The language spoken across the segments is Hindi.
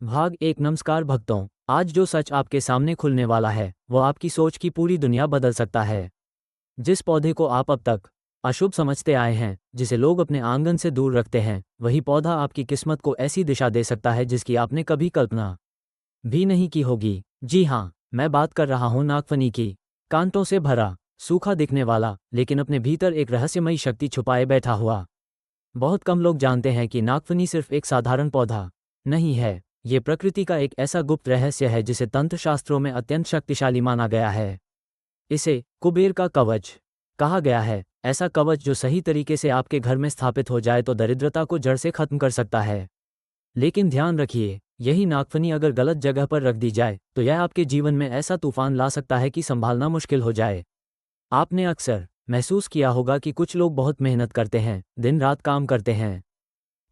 भाग एक। नमस्कार भक्तों, आज जो सच आपके सामने खुलने वाला है वो आपकी सोच की पूरी दुनिया बदल सकता है। जिस पौधे को आप अब तक अशुभ समझते आए हैं, जिसे लोग अपने आंगन से दूर रखते हैं, वही पौधा आपकी किस्मत को ऐसी दिशा दे सकता है जिसकी आपने कभी कल्पना भी नहीं की होगी। जी हाँ, मैं बात कर रहा हूँ नागफनी की। कांटों से भरा, सूखा दिखने वाला, लेकिन अपने भीतर एक रहस्यमयी शक्ति छुपाए बैठा हुआ। बहुत कम लोग जानते हैं कि नागफनी सिर्फ एक साधारण पौधा नहीं है। ये प्रकृति का एक ऐसा गुप्त रहस्य है जिसे तंत्र शास्त्रों में अत्यंत शक्तिशाली माना गया है। इसे कुबेर का कवच कहा गया है। ऐसा कवच जो सही तरीके से आपके घर में स्थापित हो जाए तो दरिद्रता को जड़ से खत्म कर सकता है। लेकिन ध्यान रखिए, यही नागफनी अगर गलत जगह पर रख दी जाए तो यह आपके जीवन में ऐसा तूफान ला सकता है कि संभालना मुश्किल हो जाए। आपने अक्सर महसूस किया होगा कि कुछ लोग बहुत मेहनत करते हैं, दिन रात काम करते हैं,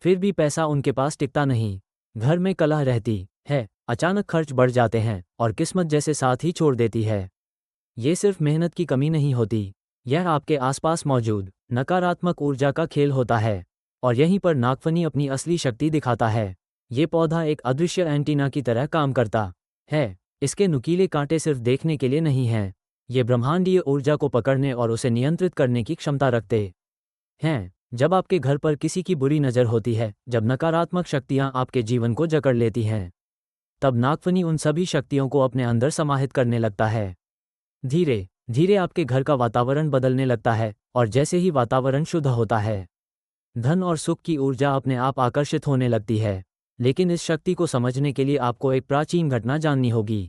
फिर भी पैसा उनके पास टिकता नहीं। घर में कलह रहती है, अचानक खर्च बढ़ जाते हैं और किस्मत जैसे साथ ही छोड़ देती है। ये सिर्फ मेहनत की कमी नहीं होती, यह आपके आसपास मौजूद नकारात्मक ऊर्जा का खेल होता है। और यहीं पर नागफनी अपनी असली शक्ति दिखाता है। ये पौधा एक अदृश्य एंटीना की तरह काम करता है। इसके नुकीले कांटे सिर्फ देखने के लिए नहीं हैं, ये ब्रह्मांडीय ऊर्जा को पकड़ने और उसे नियंत्रित करने की क्षमता रखते हैं। जब आपके घर पर किसी की बुरी नज़र होती है, जब नकारात्मक शक्तियां आपके जीवन को जकड़ लेती हैं, तब नागफनी उन सभी शक्तियों को अपने अंदर समाहित करने लगता है। धीरे धीरे आपके घर का वातावरण बदलने लगता है, और जैसे ही वातावरण शुद्ध होता है, धन और सुख की ऊर्जा अपने आप आकर्षित होने लगती है। लेकिन इस शक्ति को समझने के लिए आपको एक प्राचीन घटना जाननी होगी।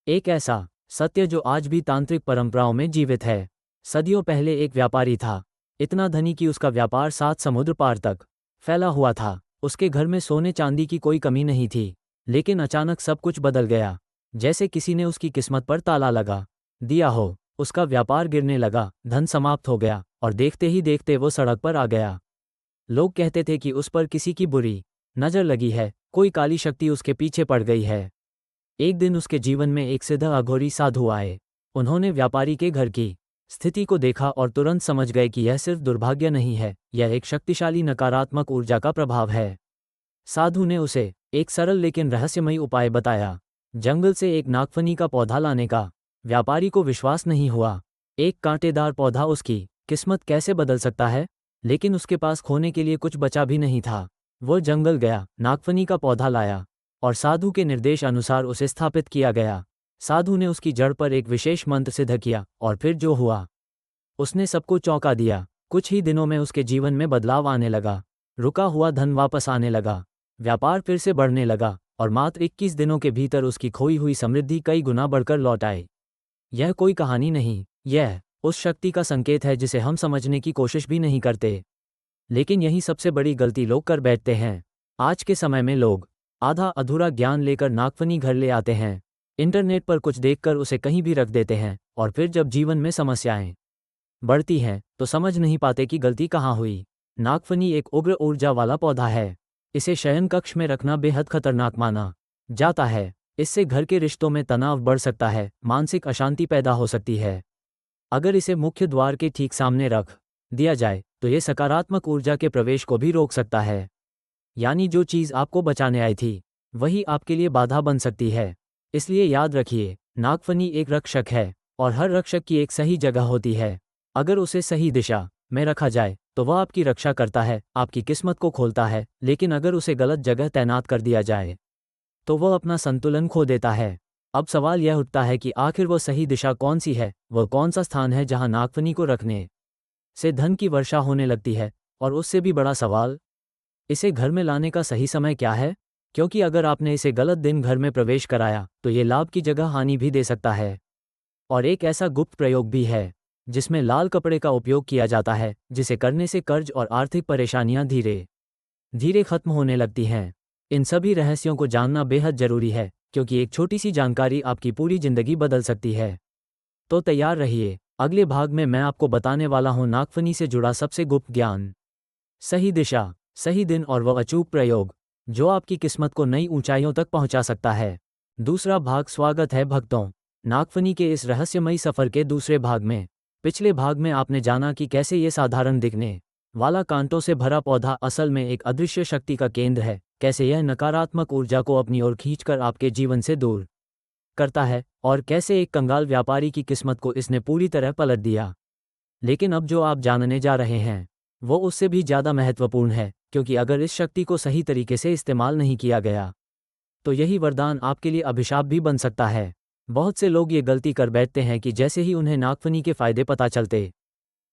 एक ऐसा सत्य जो आज भी तांत्रिक परंपराओं में जीवित है। सदियों पहले एक व्यापारी था, इतना धनी कि उसका व्यापार 7 समुद्र पार तक फैला हुआ था। उसके घर में सोने चांदी की कोई कमी नहीं थी। लेकिन अचानक सब कुछ बदल गया, जैसे किसी ने उसकी किस्मत पर ताला लगा दिया हो। उसका व्यापार गिरने लगा, धन समाप्त हो गया, और देखते ही देखते वो सड़क पर आ गया। लोग कहते थे कि उस पर किसी की बुरी नज़र लगी है, कोई काली शक्ति उसके पीछे पड़ गई है। एक दिन उसके जीवन में एक सिद्ध अघोरी साधु आए। उन्होंने व्यापारी के घर की स्थिति को देखा और तुरंत समझ गए कि यह सिर्फ दुर्भाग्य नहीं है, यह एक शक्तिशाली नकारात्मक ऊर्जा का प्रभाव है। साधु ने उसे एक सरल लेकिन रहस्यमयी उपाय बताया, जंगल से एक नागफनी का पौधा लाने का। व्यापारी को विश्वास नहीं हुआ, एक कांटेदार पौधा उसकी किस्मत कैसे बदल सकता है। लेकिन उसके पास खोने के लिए कुछ बचा भी नहीं था। वो जंगल गया, नागफनी का पौधा लाया, और साधु के निर्देश अनुसार उसे स्थापित किया गया। साधु ने उसकी जड़ पर एक विशेष मंत्र सिद्ध किया, और फिर जो हुआ उसने सबको चौंका दिया। कुछ ही दिनों में उसके जीवन में बदलाव आने लगा। रुका हुआ धन वापस आने लगा, व्यापार फिर से बढ़ने लगा, और मात्र 21 दिनों के भीतर उसकी खोई हुई समृद्धि कई गुना बढ़कर लौट आई। यह कोई कहानी नहीं, यह उस शक्ति का संकेत है जिसे हम समझने की कोशिश भी नहीं करते। लेकिन यही सबसे बड़ी गलती लोग कर बैठते हैं। आज के समय में लोग आधा अधूरा ज्ञान लेकर नागफनी घर ले आते हैं, इंटरनेट पर कुछ देखकर उसे कहीं भी रख देते हैं, और फिर जब जीवन में समस्याएं बढ़ती हैं तो समझ नहीं पाते कि गलती कहाँ हुई। नागफनी एक उग्र ऊर्जा वाला पौधा है। इसे शयन कक्ष में रखना बेहद खतरनाक माना जाता है। इससे घर के रिश्तों में तनाव बढ़ सकता है, मानसिक अशांति पैदा हो सकती है। अगर इसे मुख्य द्वार के ठीक सामने रख दिया जाए तो ये सकारात्मक ऊर्जा के प्रवेश को भी रोक सकता है। यानी जो चीज़ आपको बचाने आई थी वही आपके लिए बाधा बन सकती है। इसलिए याद रखिए, नागफनी एक रक्षक है, और हर रक्षक की एक सही जगह होती है। अगर उसे सही दिशा में रखा जाए तो वह आपकी रक्षा करता है, आपकी किस्मत को खोलता है। लेकिन अगर उसे गलत जगह तैनात कर दिया जाए तो वह अपना संतुलन खो देता है। अब सवाल यह उठता है कि आखिर वह सही दिशा कौन सी है, वह कौन सा स्थान है जहां नागफनी को रखने से धन की वर्षा होने लगती है। और उससे भी बड़ा सवाल, इसे घर में लाने का सही समय क्या है। क्योंकि अगर आपने इसे गलत दिन घर में प्रवेश कराया तो ये लाभ की जगह हानि भी दे सकता है। और एक ऐसा गुप्त प्रयोग भी है जिसमें लाल कपड़े का उपयोग किया जाता है, जिसे करने से कर्ज और आर्थिक परेशानियां धीरे धीरे खत्म होने लगती हैं। इन सभी रहस्यों को जानना बेहद जरूरी है, क्योंकि एक छोटी सी जानकारी आपकी पूरी जिंदगी बदल सकती है। तो तैयार रहिए, अगले भाग में मैं आपको बताने वाला हूं नागफनी से जुड़ा सबसे गुप्त ज्ञान, सही दिशा, सही दिन और वह अचूक प्रयोग जो आपकी किस्मत को नई ऊंचाइयों तक पहुंचा सकता है। दूसरा भाग। स्वागत है भक्तों, नागफनी के इस रहस्यमयी सफर के दूसरे भाग में। पिछले भाग में आपने जाना कि कैसे ये साधारण दिखने वाला कांटों से भरा पौधा असल में एक अदृश्य शक्ति का केंद्र है, कैसे यह नकारात्मक ऊर्जा को अपनी ओर खींचकर आपके जीवन से दूर करता है, और कैसे एक कंगाल व्यापारी की किस्मत को इसने पूरी तरह पलट दिया। लेकिन अब जो आप जानने जा रहे हैं वो उससे भी ज़्यादा महत्वपूर्ण है, क्योंकि अगर इस शक्ति को सही तरीके से इस्तेमाल नहीं किया गया तो यही वरदान आपके लिए अभिशाप भी बन सकता है। बहुत से लोग ये गलती कर बैठते हैं कि जैसे ही उन्हें नागफनी के फायदे पता चलते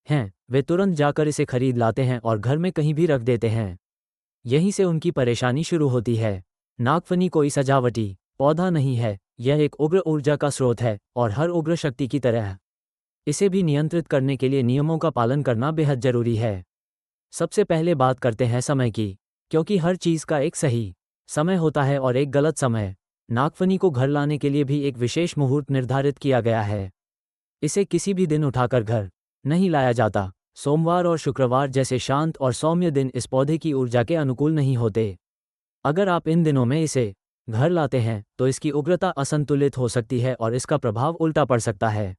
हैं वे तुरंत जाकर इसे खरीद लाते हैं और घर में कहीं भी रख देते हैं। यहीं से उनकी परेशानी शुरू होती है। नागफनी कोई सजावटी पौधा नहीं है, यह एक उग्र ऊर्जा का स्रोत है, और हर उग्र शक्ति की तरह इसे भी नियंत्रित करने के लिए नियमों का पालन करना बेहद जरूरी है। सबसे पहले बात करते हैं समय की, क्योंकि हर चीज़ का एक सही समय होता है और एक गलत समय। नागफनी को घर लाने के लिए भी एक विशेष मुहूर्त निर्धारित किया गया है। इसे किसी भी दिन उठाकर घर नहीं लाया जाता। सोमवार और शुक्रवार जैसे शांत और सौम्य दिन इस पौधे की ऊर्जा के अनुकूल नहीं होते। अगर आप इन दिनों में इसे घर लाते हैं तो इसकी उग्रता असंतुलित हो सकती है और इसका प्रभाव उल्टा पड़ सकता है।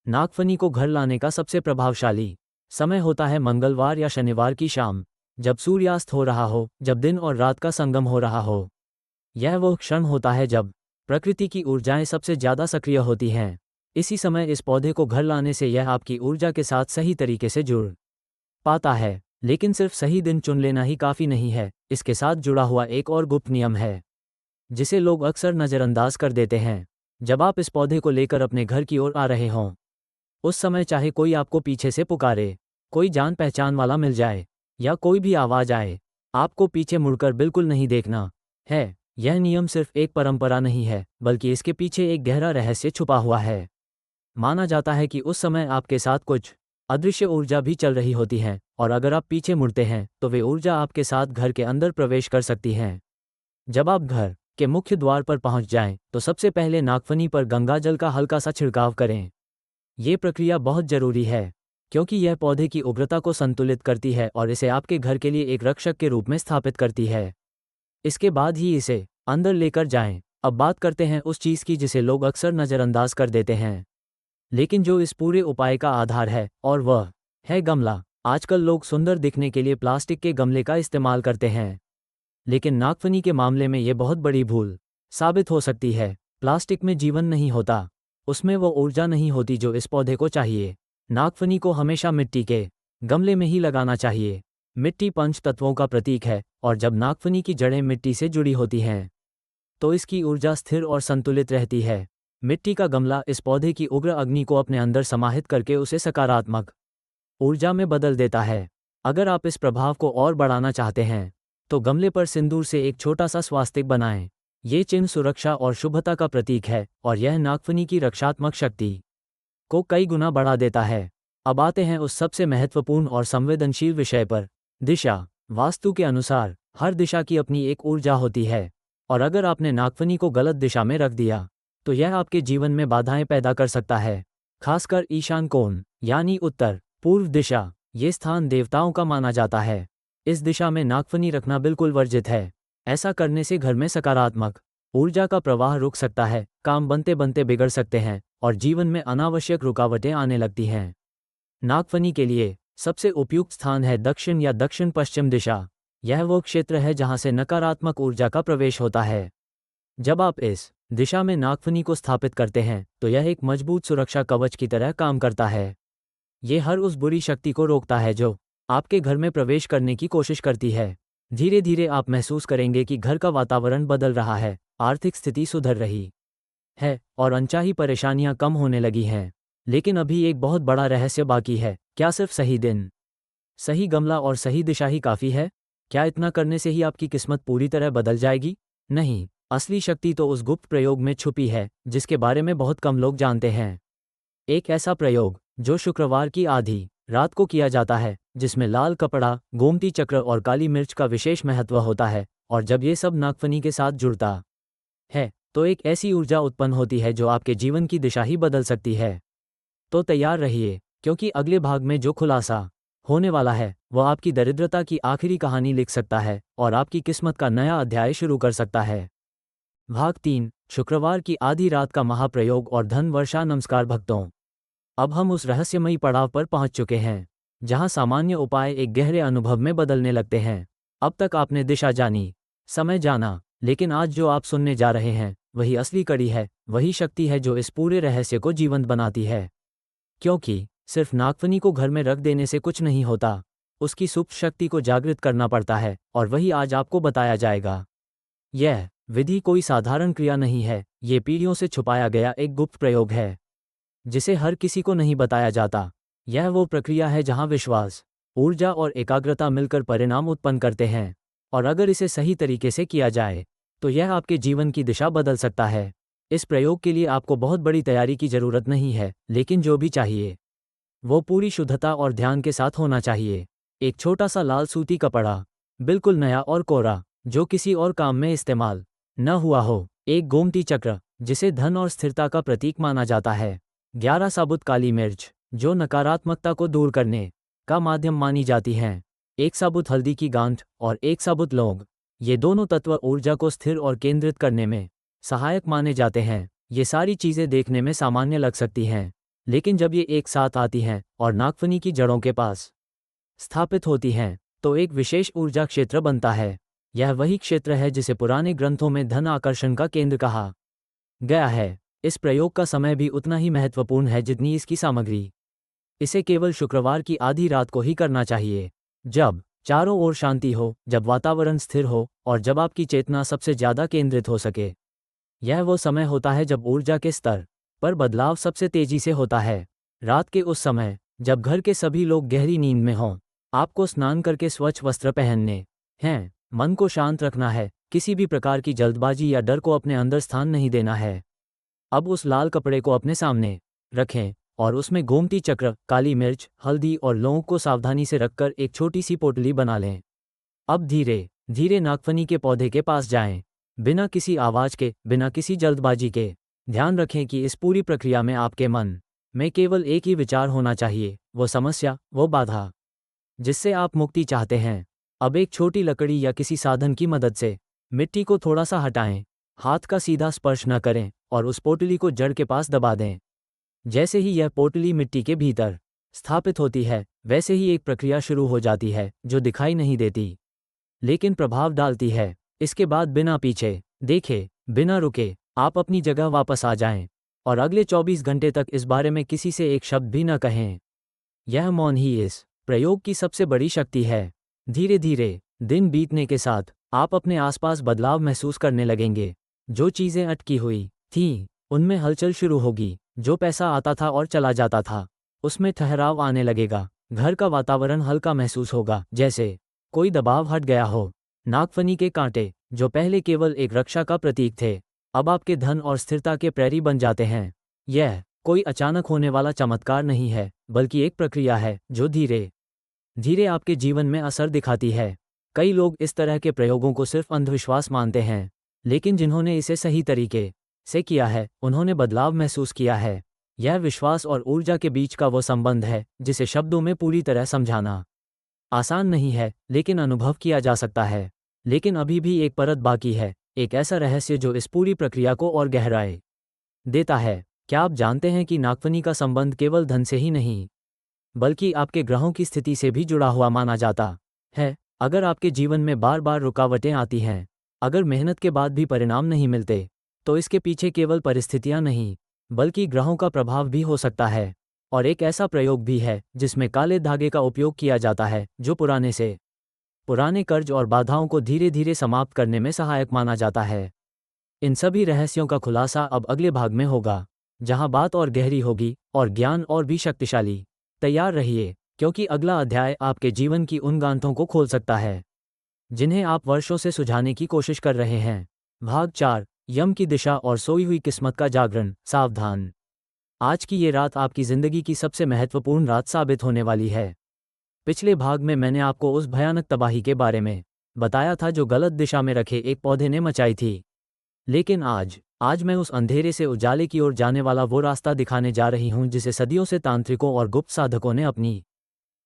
नागफनी को घर लाने का सबसे प्रभावशाली समय होता है मंगलवार या शनिवार की शाम, जब सूर्यास्त हो रहा हो, जब दिन और रात का संगम हो रहा हो। यह वो क्षण होता है जब प्रकृति की ऊर्जाएं सबसे ज़्यादा सक्रिय होती हैं। इसी समय इस पौधे को घर लाने से यह आपकी ऊर्जा के साथ सही तरीके से जुड़ पाता है। लेकिन सिर्फ सही दिन चुन लेना ही काफ़ी नहीं है, इसके साथ जुड़ा हुआ एक और गुप्त नियम है जिसे लोग अक्सर नज़रअंदाज कर देते हैं। जब आप इस पौधे को लेकर अपने घर की ओर आ रहे हों, उस समय चाहे कोई आपको पीछे से पुकारे, कोई जान पहचान वाला मिल जाए या कोई भी आवाज़ आए, आपको पीछे मुड़कर बिल्कुल नहीं देखना है। यह नियम सिर्फ एक परंपरा नहीं है, बल्कि इसके पीछे एक गहरा रहस्य छुपा हुआ है। माना जाता है कि उस समय आपके साथ कुछ अदृश्य ऊर्जा भी चल रही होती है, और अगर आप पीछे मुड़ते हैं तो वे ऊर्जा आपके साथ घर के अंदर प्रवेश कर सकती हैं। जब आप घर के मुख्य द्वार पर पहुंच जाएं, तो सबसे पहले नागफनी पर गंगाजल का हल्का सा छिड़काव करें। ये प्रक्रिया बहुत जरूरी है, क्योंकि यह पौधे की उग्रता को संतुलित करती है और इसे आपके घर के लिए एक रक्षक के रूप में स्थापित करती है। इसके बाद ही इसे अंदर लेकर जाएं। अब बात करते हैं उस चीज़ की जिसे लोग अक्सर नज़रअंदाज कर देते हैं, लेकिन जो इस पूरे उपाय का आधार है, और वह है गमला। आजकल लोग सुंदर दिखने के लिए प्लास्टिक के गमले का इस्तेमाल करते हैं, लेकिन नागफनी के मामले में ये बहुत बड़ी भूल साबित हो सकती है। प्लास्टिक में जीवन नहीं होता, उसमें वो ऊर्जा नहीं होती जो इस पौधे को चाहिए। नागफनी को हमेशा मिट्टी के गमले में ही लगाना चाहिए। मिट्टी पंच तत्वों का प्रतीक है, और जब नागफनी की जड़ें मिट्टी से जुड़ी होती हैं तो इसकी ऊर्जा स्थिर और संतुलित रहती है। मिट्टी का गमला इस पौधे की उग्र अग्नि को अपने अंदर समाहित करके उसे सकारात्मक ऊर्जा में बदल देता है। अगर आप इस प्रभाव को और बढ़ाना चाहते हैं तो गमले पर सिंदूर से एक छोटा सा स्वास्तिक बनाएं। ये चिन्ह सुरक्षा और शुभता का प्रतीक है, और यह नागफनी की रक्षात्मक शक्ति को कई गुना बढ़ा देता है। अब आते हैं उस सबसे महत्वपूर्ण और संवेदनशील विषय पर, दिशा। वास्तु के अनुसार हर दिशा की अपनी एक ऊर्जा होती है, और अगर आपने नागफनी को गलत दिशा में रख दिया तो यह आपके जीवन में बाधाएं पैदा कर सकता है। खासकर ईशान कोण यानी उत्तर पूर्व दिशा, ये स्थान देवताओं का माना जाता है। इस दिशा में नागफनी रखना बिल्कुल वर्जित है। ऐसा करने से घर में सकारात्मक ऊर्जा का प्रवाह रुक सकता है, काम बनते बनते बिगड़ सकते हैं, और जीवन में अनावश्यक रुकावटें आने लगती हैं। नागफनी के लिए सबसे उपयुक्त स्थान है दक्षिण या दक्षिण पश्चिम दिशा। यह वो क्षेत्र है जहां से नकारात्मक ऊर्जा का प्रवेश होता है। जब आप इस दिशा में नागफनी को स्थापित करते हैं तो यह एक मजबूत सुरक्षा कवच की तरह काम करता है। ये हर उस बुरी शक्ति को रोकता है जो आपके घर में प्रवेश करने की कोशिश करती है। धीरे धीरे आप महसूस करेंगे कि घर का वातावरण बदल रहा है, आर्थिक स्थिति सुधर रही है, और अनचाही परेशानियां कम होने लगी हैं। लेकिन अभी एक बहुत बड़ा रहस्य बाकी है। क्या सिर्फ सही दिन, सही गमला और सही दिशा ही काफ़ी है? क्या इतना करने से ही आपकी किस्मत पूरी तरह बदल जाएगी? नहीं, असली शक्ति तो उस गुप्त प्रयोग में छुपी है जिसके बारे में बहुत कम लोग जानते हैं। एक ऐसा प्रयोग जो शुक्रवार की आधी रात को किया जाता है, जिसमें लाल कपड़ा, गोमती चक्र और काली मिर्च का विशेष महत्व होता है, और जब ये सब नागफनी के साथ जुड़ता है तो एक ऐसी ऊर्जा उत्पन्न होती है जो आपके जीवन की दिशा ही बदल सकती है। तो तैयार रहिए, क्योंकि अगले भाग में जो खुलासा होने वाला है वह आपकी दरिद्रता की आखिरी कहानी लिख सकता है और आपकी किस्मत का नया अध्याय शुरू कर सकता है। भाग 3, शुक्रवार की आधी रात का महाप्रयोग और धन वर्षा। नमस्कार भक्तों, अब हम उस रहस्यमयी पड़ाव पर पहुंच चुके हैं जहां सामान्य उपाय एक गहरे अनुभव में बदलने लगते हैं। अब तक आपने दिशा जानी, समय जाना, लेकिन आज जो आप सुनने जा रहे हैं वही असली कड़ी है, वही शक्ति है जो इस पूरे रहस्य को जीवंत बनाती है। क्योंकि सिर्फ नागफनी को घर में रख देने से कुछ नहीं होता, उसकी सुप्त शक्ति को जागृत करना पड़ता है, और वही आज आपको बताया जाएगा। यह विधि कोई साधारण क्रिया नहीं है, ये पीढ़ियों से छुपाया गया एक गुप्त प्रयोग है जिसे हर किसी को नहीं बताया जाता। यह वो प्रक्रिया है जहां विश्वास, ऊर्जा और एकाग्रता मिलकर परिणाम उत्पन्न करते हैं, और अगर इसे सही तरीके से किया जाए तो यह आपके जीवन की दिशा बदल सकता है। इस प्रयोग के लिए आपको बहुत बड़ी तैयारी की जरूरत नहीं है, लेकिन जो भी चाहिए वो पूरी शुद्धता और ध्यान के साथ होना चाहिए। एक छोटा सा लाल सूती कपड़ा, बिल्कुल नया और कोरा, जो किसी और काम में इस्तेमाल न हुआ हो। एक गोमती चक्र, जिसे धन और स्थिरता का प्रतीक माना जाता है। 11 साबुत काली मिर्च, जो नकारात्मकता को दूर करने का माध्यम मानी जाती हैं। एक साबुत हल्दी की गांठ और एक साबुत लौंग, ये दोनों तत्व ऊर्जा को स्थिर और केंद्रित करने में सहायक माने जाते हैं। ये सारी चीज़ें देखने में सामान्य लग सकती हैं, लेकिन जब ये एक साथ आती हैं और नागफनी की जड़ों के पास स्थापित होती हैं तो एक विशेष ऊर्जा क्षेत्र बनता है। यह वही क्षेत्र है जिसे पुराने ग्रंथों में धन आकर्षण का केंद्र कहा गया है। इस प्रयोग का समय भी उतना ही महत्वपूर्ण है जितनी इसकी सामग्री। इसे केवल शुक्रवार की आधी रात को ही करना चाहिए, जब चारों ओर शांति हो, जब वातावरण स्थिर हो और जब आपकी चेतना सबसे ज्यादा केंद्रित हो सके। यह वो समय होता है जब ऊर्जा के स्तर पर बदलाव सबसे तेजी से होता है। रात के उस समय जब घर के सभी लोग गहरी नींद में हों, आपको स्नान करके स्वच्छ वस्त्र पहनने हैं, मन को शांत रखना है, किसी भी प्रकार की जल्दबाजी या डर को अपने अंदर स्थान नहीं देना है। अब उस लाल कपड़े को अपने सामने रखें और उसमें गोमती चक्र, काली मिर्च, हल्दी और लौंग को सावधानी से रखकर एक छोटी सी पोटली बना लें। अब धीरे धीरे नागफनी के पौधे के पास जाएं, बिना किसी आवाज के, बिना किसी जल्दबाजी के। ध्यान रखें कि इस पूरी प्रक्रिया में आपके मन में केवल एक ही विचार होना चाहिए, वो समस्या, वो बाधा जिससे आप मुक्ति चाहते हैं। अब एक छोटी लकड़ी या किसी साधन की मदद से मिट्टी को थोड़ा सा हटाएं, हाथ का सीधा स्पर्श न करें और उस पोटली को जड़ के पास दबा दें। जैसे ही यह पोटली मिट्टी के भीतर स्थापित होती है, वैसे ही एक प्रक्रिया शुरू हो जाती है जो दिखाई नहीं देती लेकिन प्रभाव डालती है। इसके बाद बिना पीछे देखे, बिना रुके, आप अपनी जगह वापस आ जाएं और अगले 24 घंटे तक इस बारे में किसी से एक शब्द भी न कहें। यह मौन ही इस प्रयोग की सबसे बड़ी शक्ति है। धीरे धीरे दिन बीतने के साथ आप अपने आसपास बदलाव महसूस करने लगेंगे। जो चीज़ें अटकी हुई थीं, उनमें हलचल शुरू होगी। जो पैसा आता था और चला जाता था, उसमें ठहराव आने लगेगा। घर का वातावरण हल्का महसूस होगा, जैसे कोई दबाव हट गया हो। नागफनी के कांटे, जो पहले केवल एक रक्षा का प्रतीक थे, अब आपके धन और स्थिरता के प्रहरी बन जाते हैं। यह कोई अचानक होने वाला चमत्कार नहीं है, बल्कि एक प्रक्रिया है जो धीरे धीरे आपके जीवन में असर दिखाती है। कई लोग इस तरह के प्रयोगों को सिर्फ अंधविश्वास मानते हैं, लेकिन जिन्होंने इसे सही तरीके से किया है, उन्होंने बदलाव महसूस किया है। यह विश्वास और ऊर्जा के बीच का वो संबंध है जिसे शब्दों में पूरी तरह समझाना आसान नहीं है, लेकिन अनुभव किया जा सकता है। लेकिन अभी भी एक परत बाकी है, एक ऐसा रहस्य जो इस पूरी प्रक्रिया को और गहराई देता है। क्या आप जानते हैं कि नागफनी का संबंध केवल धन से ही नहीं, बल्कि आपके ग्रहों की स्थिति से भी जुड़ा हुआ माना जाता है? अगर आपके जीवन में बार बार रुकावटें आती हैं, अगर मेहनत के बाद भी परिणाम नहीं मिलते, तो इसके पीछे केवल परिस्थितियां नहीं, बल्कि ग्रहों का प्रभाव भी हो सकता है। और एक ऐसा प्रयोग भी है जिसमें काले धागे का उपयोग किया जाता है, जो पुराने कर्ज और बाधाओं को धीरे धीरे समाप्त करने में सहायक माना जाता है। इन सभी रहस्यों का खुलासा अब अगले भाग में होगा, जहां बात और गहरी होगी और ज्ञान और भी शक्तिशाली। तैयार रहिए, क्योंकि अगला अध्याय आपके जीवन की उन गांठों को खोल सकता है जिन्हें आप वर्षों से सुझाने की कोशिश कर रहे हैं। भाग 4, यम की दिशा और सोई हुई किस्मत का जागरण। सावधान, आज की ये रात आपकी जिंदगी की सबसे महत्वपूर्ण रात साबित होने वाली है। पिछले भाग में मैंने आपको उस भयानक तबाही के बारे में बताया था जो गलत दिशा में रखे एक पौधे ने मचाई थी। लेकिन आज मैं उस अंधेरे से उजाले की ओर जाने वाला वो रास्ता दिखाने जा रही हूं जिसे सदियों से तांत्रिकों और गुप्त साधकों ने अपनी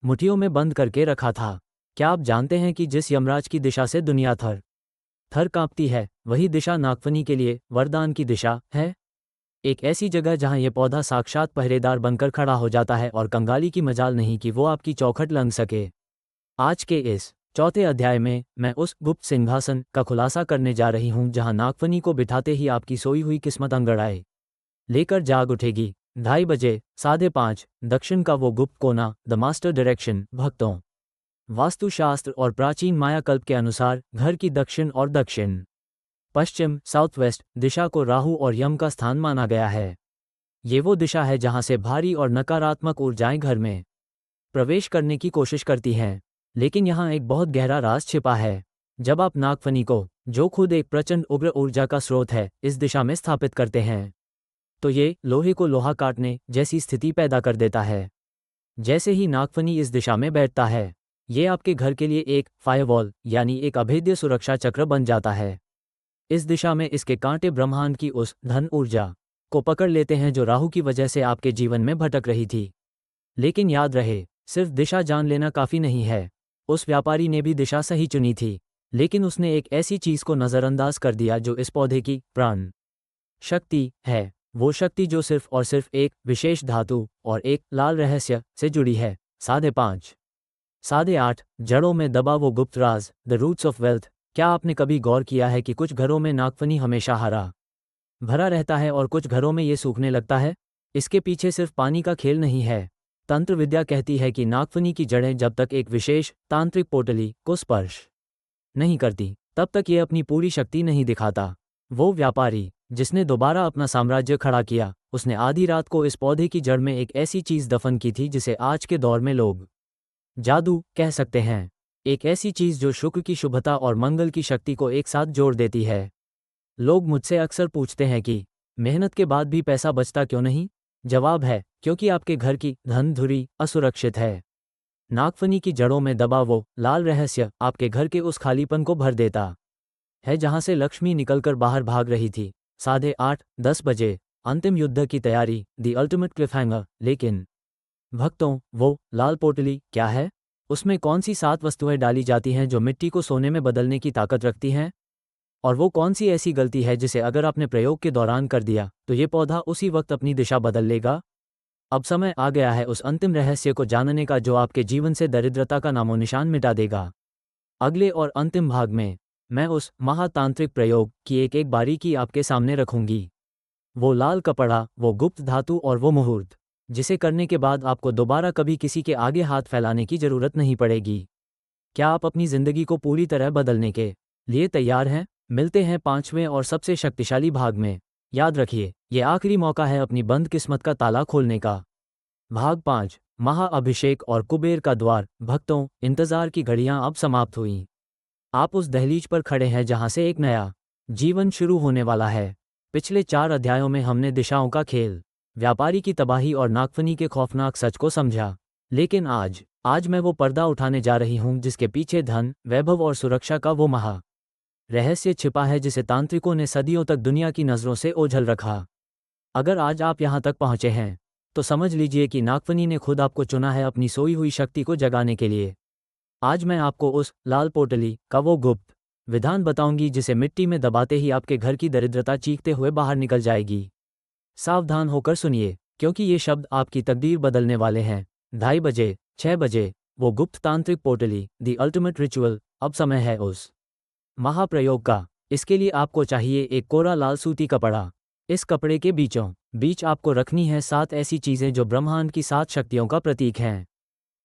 मुट्ठियों में बंद करके रखा था। क्या आप जानते हैं कि जिस यमराज की दिशा से दुनिया थर थर कांपती है, वही दिशा नागफनी के लिए वरदान की दिशा है? एक ऐसी जगह जहां यह पौधा साक्षात पहरेदार बनकर खड़ा हो जाता है और कंगाली की मजाल नहीं कि वो आपकी चौखट लंघ सके। आज के इस चौथे अध्याय में मैं उस गुप्त सिंहासन का खुलासा करने जा रही हूँ जहाँ नागफनी को बिठाते ही आपकी सोई हुई किस्मत अंगड़ाए लेकर जाग उठेगी। 2:30 5:30 दक्षिण का वो गुप्त कोना, द मास्टर डायरेक्शन। भक्तों, वास्तुशास्त्र और प्राचीन मायाकल्प के अनुसार घर की दक्षिण और दक्षिण पश्चिम साउथ वेस्ट दिशा को राहु और यम का स्थान माना गया है। ये वो दिशा है जहाँ से भारी और नकारात्मक ऊर्जाएं घर में प्रवेश करने की कोशिश करती हैं। लेकिन यहाँ एक बहुत गहरा राज छिपा है। जब आप नागफनी को, जो खुद एक प्रचंड उग्र ऊर्जा का स्रोत है, इस दिशा में स्थापित करते हैं तो ये लोहे को लोहा काटने जैसी स्थिति पैदा कर देता है। जैसे ही नागफनी इस दिशा में बैठता है, ये आपके घर के लिए एक फायरवॉल यानी एक अभेद्य सुरक्षा चक्र बन जाता है। इस दिशा में इसके कांटे ब्रह्मांड की उस धन ऊर्जा को पकड़ लेते हैं जो राहु की वजह से आपके जीवन में भटक रही थी। लेकिन याद रहे, सिर्फ दिशा जान लेना काफ़ी नहीं है। उस व्यापारी ने भी दिशा सही चुनी थी, लेकिन उसने एक ऐसी चीज़ को नज़रअंदाज कर दिया जो इस पौधे की प्राण शक्ति है। वो शक्ति जो सिर्फ और सिर्फ एक विशेष धातु और एक लाल रहस्य से जुड़ी है। 5:30 8:30 जड़ों में दबा वो गुप्त राज, द रूट्स ऑफ वेल्थ। क्या आपने कभी गौर किया है कि कुछ घरों में नागफनी हमेशा हरा भरा रहता है और कुछ घरों में ये सूखने लगता है? इसके पीछे सिर्फ पानी का खेल नहीं है। तंत्र विद्या कहती है कि नागफनी की जड़ें जब तक एक विशेष तांत्रिक पोटली को स्पर्श नहीं करती, तब तक ये अपनी पूरी शक्ति नहीं दिखाता। वो व्यापारी जिसने दोबारा अपना साम्राज्य खड़ा किया, उसने आधी रात को इस पौधे की जड़ में एक ऐसी चीज़ दफन की थी जिसे आज के दौर में लोग जादू कह सकते हैं। एक ऐसी चीज़ जो शुक्र की शुभता और मंगल की शक्ति को एक साथ जोड़ देती है। लोग मुझसे अक्सर पूछते हैं कि मेहनत के बाद भी पैसा बचता क्यों नहीं? जवाब है, क्योंकि आपके घर की धन धुरी असुरक्षित है। नागफनी की जड़ों में दबा वो लाल रहस्य आपके घर के उस खालीपन को भर देता है जहां से लक्ष्मी निकलकर बाहर भाग रही थी। 8:30 बजे अंतिम युद्ध की तैयारी, द अल्टीमेट क्लिफहैंगर। लेकिन भक्तों, वो लाल पोटली क्या है? उसमें कौन सी 7 वस्तुएं डाली जाती हैं जो मिट्टी को सोने में बदलने की ताकत रखती हैं? और वो कौन सी ऐसी गलती है जिसे अगर आपने प्रयोग के दौरान कर दिया तो ये पौधा उसी वक्त अपनी दिशा बदल लेगा? अब समय आ गया है उस अंतिम रहस्य को जानने का जो आपके जीवन से दरिद्रता का नामोनिशान मिटा देगा। अगले और अंतिम भाग में मैं उस महातांत्रिक प्रयोग की एक बारीकी आपके सामने रखूंगी। वो लाल कपड़ा, वो गुप्त धातु और वो मुहूर्त जिसे करने के बाद आपको दोबारा कभी किसी के आगे हाथ फैलाने की जरूरत नहीं पड़ेगी। क्या आप अपनी जिंदगी को पूरी तरह बदलने के लिए तैयार हैं? मिलते हैं 5वें और सबसे शक्तिशाली भाग में। याद रखिए, ये आखिरी मौका है अपनी बंद किस्मत का ताला खोलने का। भाग 5, महाअभिषेक और कुबेर का द्वार। भक्तों, इंतजार की घड़ियां अब समाप्त हुईं। आप उस दहलीज पर खड़े हैं जहां से एक नया जीवन शुरू होने वाला है। पिछले 4 अध्यायों में हमने दिशाओं का खेल, व्यापारी की तबाही और नागफनी के खौफनाक सच को समझा। लेकिन आज मैं वो पर्दा उठाने जा रही हूं जिसके पीछे धन, वैभव और सुरक्षा का वो महा रहस्य छिपा है जिसे तांत्रिकों ने सदियों तक दुनिया की नज़रों से ओझल रखा। अगर आज आप यहाँ तक पहुँचे हैं तो समझ लीजिए कि नागफनी ने खुद आपको चुना है अपनी सोई हुई शक्ति को जगाने के लिए। आज मैं आपको उस लाल पोटली का वो गुप्त विधान बताऊंगी जिसे मिट्टी में दबाते ही आपके घर की दरिद्रता चीखते हुए बाहर निकल जाएगी। सावधान होकर सुनिए, क्योंकि ये शब्द आपकी तकदीर बदलने वाले हैं। 2:30 6 बजे वो गुप्त तांत्रिक पोटली, द अल्टीमेट रिचुअल। अब समय है उस महाप्रयोग का। इसके लिए आपको चाहिए एक कोरा लाल सूती कपड़ा। इस कपड़े के बीचों बीच आपको रखनी है 7 ऐसी चीज़ें जो ब्रह्मांड की 7 शक्तियों का प्रतीक हैं।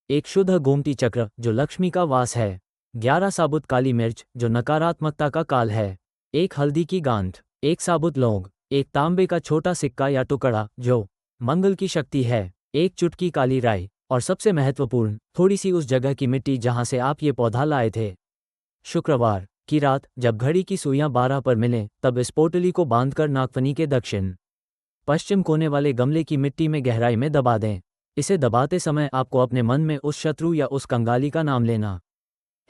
एक शुद्ध गोमती चक्र जो लक्ष्मी का वास है। 11 साबुत काली मिर्च जो नकारात्मकता का काल है। एक हल्दी की गांठ, एक साबुत लौंग, एक तांबे का छोटा सिक्का या टुकड़ा जो मंगल की शक्ति है, एक चुटकी काली राई और सबसे महत्वपूर्ण, थोड़ी सी उस जगह की मिट्टी जहां से आप ये पौधा लाए थे। शुक्रवार की रात जब घड़ी की सुइयां 12 पर मिलें, तब इस पोटली को बांधकर नागफनी के दक्षिण पश्चिम कोने वाले गमले की मिट्टी में गहराई में दबा दें। इसे दबाते समय आपको अपने मन में उस शत्रु या उस कंगाली का नाम लेना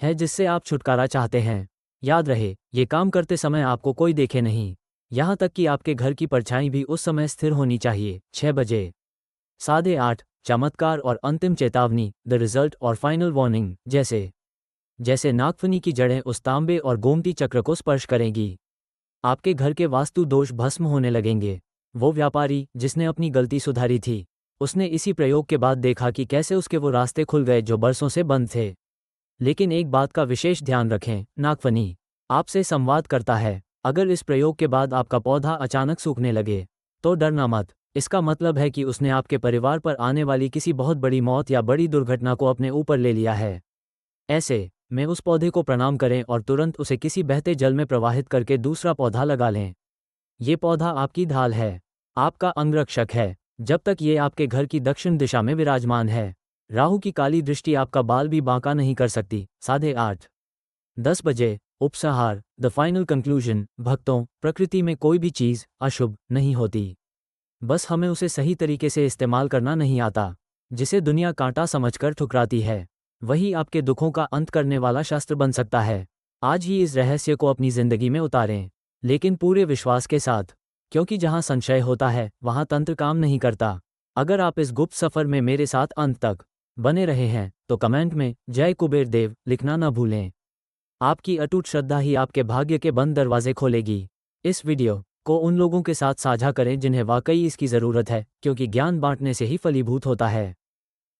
है जिससे आप छुटकारा चाहते हैं। याद रहे, ये काम करते समय आपको कोई देखे नहीं, यहाँ तक कि आपके घर की परछाई भी उस समय स्थिर होनी चाहिए। 6 बजे 8:30 चमत्कार और अंतिम चेतावनी, द रिजल्ट और फाइनल वार्निंग। जैसे जैसे नागफनी की जड़ें उस तांबे और गोमती चक्र को स्पर्श करेंगी, आपके घर के वास्तु दोष भस्म होने लगेंगे। वो व्यापारी जिसने अपनी गलती सुधारी थी, उसने इसी प्रयोग के बाद देखा कि कैसे उसके वो रास्ते खुल गए जो बरसों से बंद थे। लेकिन एक बात का विशेष ध्यान रखें, नागफनी आपसे संवाद करता है। अगर इस प्रयोग के बाद आपका पौधा अचानक सूखने लगे, तो डरना मत। इसका मतलब है कि उसने आपके परिवार पर आने वाली किसी बहुत बड़ी मौत या बड़ी दुर्घटना को अपने ऊपर ले लिया है। ऐसे में उस पौधे को प्रणाम करें और तुरंत उसे किसी बहते जल में प्रवाहित करके दूसरा पौधा लगा लें। ये पौधा आपकी ढाल है, आपका अंगरक्षक है, जब तक ये आपके घर की दक्षिण दिशा में विराजमान है। राहु की काली दृष्टि आपका बाल भी बांका नहीं कर सकती। 8:30-10 बजे उपसंहार, द फाइनल कंक्लूजन। भक्तों, प्रकृति में कोई भी चीज़ अशुभ नहीं होती, बस हमें उसे सही तरीके से इस्तेमाल करना नहीं आता। जिसे दुनिया कांटा समझकर ठुकराती है, वही आपके दुखों का अंत करने वाला शास्त्र बन सकता है। आज ही इस रहस्य को अपनी जिंदगी में उतारें, लेकिन पूरे विश्वास के साथ, क्योंकि जहां संशय होता है वहां तंत्र काम नहीं करता। अगर आप इस गुप्त सफर में मेरे साथ अंत तक बने रहे हैं, तो कमेंट में जय कुबेर देव लिखना न भूलें। आपकी अटूट श्रद्धा ही आपके भाग्य के बंद दरवाजे खोलेगी। इस वीडियो को उन लोगों के साथ साझा करें जिन्हें वाकई इसकी ज़रूरत है, क्योंकि ज्ञान बांटने से ही फलीभूत होता है।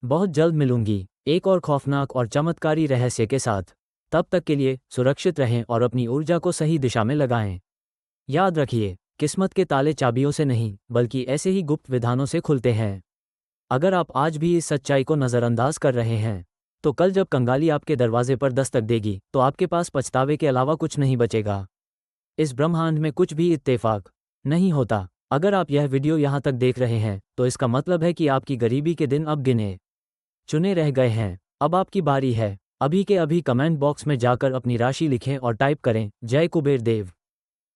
बहुत जल्द मिलूंगी एक और खौफनाक और चमत्कारी रहस्य के साथ। तब तक के लिए सुरक्षित रहें और अपनी ऊर्जा को सही दिशा में लगाएं। याद रखिए, किस्मत के ताले चाबियों से नहीं, बल्कि ऐसे ही गुप्त विधानों से खुलते हैं। अगर आप आज भी इस सच्चाई को नज़रअंदाज कर रहे हैं, तो कल जब कंगाली आपके दरवाजे पर दस्तक देगी, तो आपके पास पछतावे के अलावा कुछ नहीं बचेगा। इस ब्रह्मांड में कुछ भी इत्तेफाक नहीं होता। अगर आप यह वीडियो यहाँ तक देख रहे हैं, तो इसका मतलब है कि आपकी गरीबी के दिन अब गिने चुने रह गए हैं। अब आपकी बारी है। अभी के अभी कमेंट बॉक्स में जाकर अपनी राशि लिखें और टाइप करें जय कुबेर देव,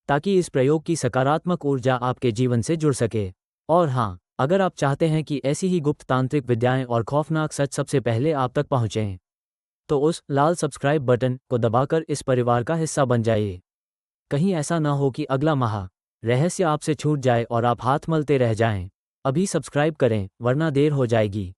ताकि इस प्रयोग की सकारात्मक ऊर्जा आपके जीवन से जुड़ सके। और हाँ, अगर आप चाहते हैं कि ऐसी ही गुप्त तांत्रिक विद्याएं और खौफनाक सच सबसे पहले आप तक पहुंचें, तो उस लाल सब्सक्राइब बटन को दबाकर इस परिवार का हिस्सा बन जाइए। कहीं ऐसा ना हो कि अगला माह रहस्य आपसे छूट जाए और आप हाथ मलते रह जाएं। अभी सब्सक्राइब करें, वरना देर हो जाएगी।